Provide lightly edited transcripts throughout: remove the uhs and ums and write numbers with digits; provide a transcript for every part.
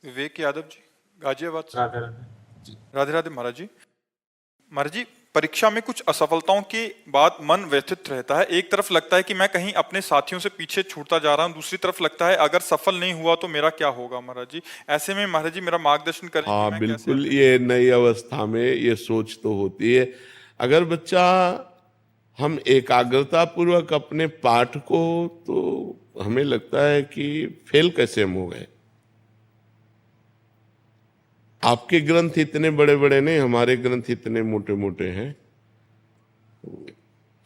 विवेक यादव जी, गाजियाबाद से। राधे राधे। राधे राधे महाराज जी। महाराज जी, परीक्षा में कुछ असफलताओं के बाद मन व्यथित रहता है। एक तरफ लगता है कि मैं कहीं अपने साथियों से पीछे छूटता जा रहा हूं, दूसरी तरफ लगता है अगर सफल नहीं हुआ तो मेरा क्या होगा। महाराज जी, ऐसे में महाराज जी मेरा मार्गदर्शन करें कि हाँ मैं बिल्कुल, कैसे। ये नई अवस्था में ये सोच तो होती है। अगर बच्चा हम एकाग्रता पूर्वक अपने पाठ को, तो हमें लगता है कि फेल कैसे हम हो गए। आपके ग्रंथ इतने बड़े बड़े नहीं, हमारे ग्रंथ इतने मोटे मोटे हैं।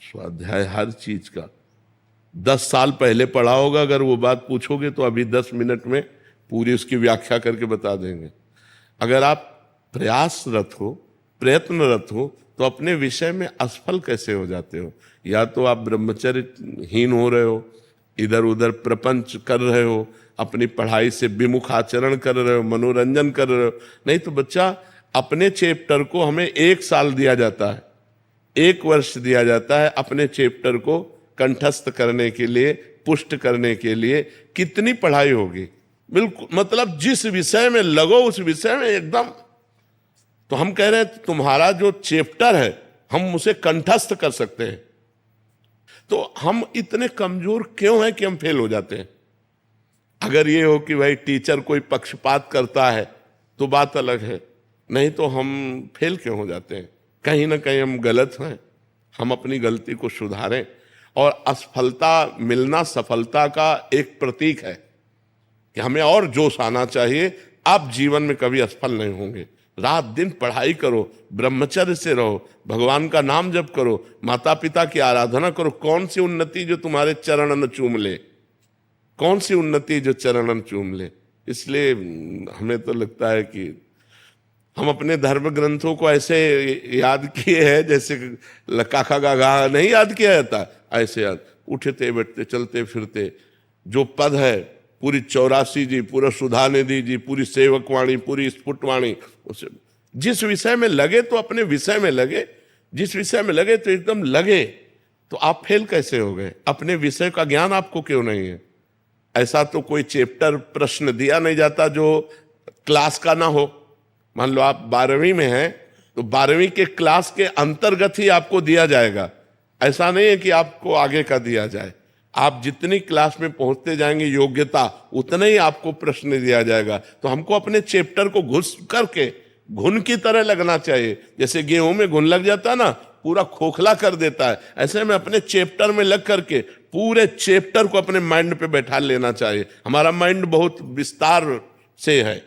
स्वाध्याय हर चीज का 10 साल पहले पढ़ा होगा, अगर वो बात पूछोगे तो अभी 10 मिनट में पूरी उसकी व्याख्या करके बता देंगे। अगर आप प्रयासरत हो, प्रयत्नरत हो, तो अपने विषय में असफल कैसे हो जाते हो। या तो आप ब्रह्मचर्यहीन हो रहे हो, इधर उधर प्रपंच कर रहे हो, अपनी पढ़ाई से विमुख आचरण कर रहे हो, मनोरंजन कर रहे हो। नहीं तो बच्चा, अपने चैप्टर को हमें 1 साल दिया जाता है, 1 वर्ष दिया जाता है अपने चैप्टर को कंठस्थ करने के लिए, पुष्ट करने के लिए। कितनी पढ़ाई होगी। बिल्कुल, मतलब जिस विषय में लगो उस विषय में एकदम। तो हम कह रहे हैं तुम्हारा जो चैप्टर है हम उसे कंठस्थ कर सकते हैं। तो हम इतने कमजोर क्यों हैं कि हम फेल हो जाते हैं। अगर ये हो कि भाई टीचर कोई पक्षपात करता है तो बात अलग है, नहीं तो हम फेल क्यों हो जाते हैं। कहीं ना कहीं हम गलत हैं। हम अपनी गलती को सुधारें। और असफलता मिलना सफलता का एक प्रतीक है कि हमें और जोश आना चाहिए। आप जीवन में कभी असफल नहीं होंगे। रात दिन पढ़ाई करो, ब्रह्मचर्य से रहो, भगवान का नाम जप करो, माता पिता की आराधना करो। कौन सी उन्नति जो तुम्हारे चरणन चूम ले, कौन सी उन्नति जो चरणन चूम ले। इसलिए हमें तो लगता है कि हम अपने धर्म ग्रंथों को ऐसे याद किए हैं जैसे काका गागा नहीं याद किया जाता, ऐसे याद। उठते बैठते चलते फिरते जो पद है, पूरी 84 जी, पूरा सुधानिधि जी, पूरी सेवकवाणी, पूरी स्फुटवाणी, उसे जिस विषय में लगे तो अपने विषय में लगे। जिस विषय में लगे तो एकदम लगे। तो आप फेल कैसे हो गए। अपने विषय का ज्ञान आपको क्यों नहीं है। ऐसा तो कोई चैप्टर प्रश्न दिया नहीं जाता जो क्लास का ना हो। मान लो आप 12वीं में हैं तो 12वीं के क्लास के अंतर्गत ही आपको दिया जाएगा। ऐसा नहीं है कि आपको आगे का दिया जाए। आप जितनी क्लास में पहुंचते जाएंगे योग्यता, उतना ही आपको प्रश्न दिया जाएगा। तो हमको अपने चैप्टर को घुस करके घुन की तरह लगना चाहिए। जैसे गेहूं में घुन लग जाता है ना, पूरा खोखला कर देता है, ऐसे में अपने चैप्टर में लग करके पूरे चैप्टर को अपने माइंड पे बैठा लेना चाहिए। हमारा माइंड बहुत विस्तार से है,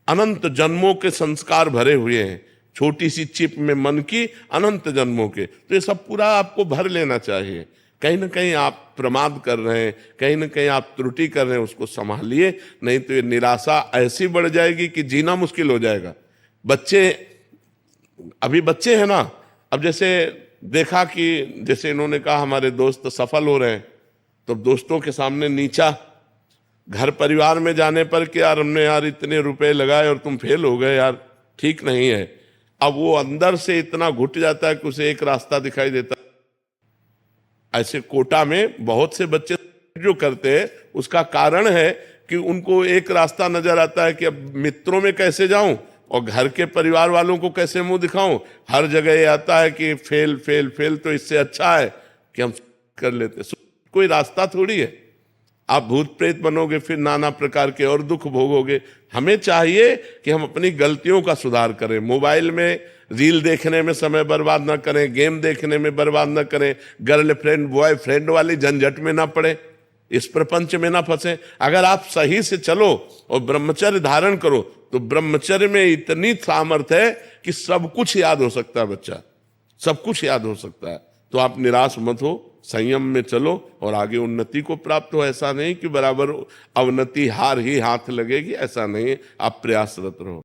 अनंत जन्मों के संस्कार भरे हुए हैं। छोटी सी चिप में मन की अनंत जन्मों के, तो ये सब पूरा आपको भर लेना चाहिए। कहीं ना कहीं आप प्रमाद कर रहे हैं, कहीं ना कहीं आप त्रुटि कर रहे हैं, उसको संभालिए। नहीं तो ये निराशा ऐसी बढ़ जाएगी कि जीना मुश्किल हो जाएगा। बच्चे अभी बच्चे हैं ना, अब जैसे देखा कि जैसे इन्होंने कहा हमारे दोस्त सफल हो रहे हैं, तो दोस्तों के सामने नीचा, घर परिवार में जाने पर कि यार हमने यार इतने रुपए लगाए और तुम फेल हो गए, यार ठीक नहीं है। अब वो अंदर से इतना घुट जाता है कि उसे एक रास्ता दिखाई देता है। ऐसे कोटा में बहुत से बच्चे जो करते हैं, उसका कारण है कि उनको एक रास्ता नजर आता है कि अब मित्रों में कैसे जाऊं और घर के परिवार वालों को कैसे मुंह दिखाऊं। हर जगह ये आता है कि फेल फेल फेल, तो इससे अच्छा है कि हम कर लेते। कोई रास्ता थोड़ी है। आप भूत प्रेत बनोगे, फिर नाना प्रकार के और दुख भोगोगे। हमें चाहिए कि हम अपनी गलतियों का सुधार करें। मोबाइल में रील देखने में समय बर्बाद ना करें, गेम देखने में बर्बाद ना करें, गर्लफ्रेंड बॉयफ्रेंड वाली झंझट में ना पड़े, इस प्रपंच में ना फंसे। अगर आप सही से चलो और ब्रह्मचर्य धारण करो तो ब्रह्मचर्य में इतनी सामर्थ्य है कि सब कुछ याद हो सकता है। बच्चा सब कुछ याद हो सकता है। तो आप निराश मत हो, संयम में चलो और आगे उन्नति को प्राप्त हो। ऐसा नहीं कि बराबर अवनति हार ही हाथ लगेगी, ऐसा नहीं है। आप प्रयासरत रहो।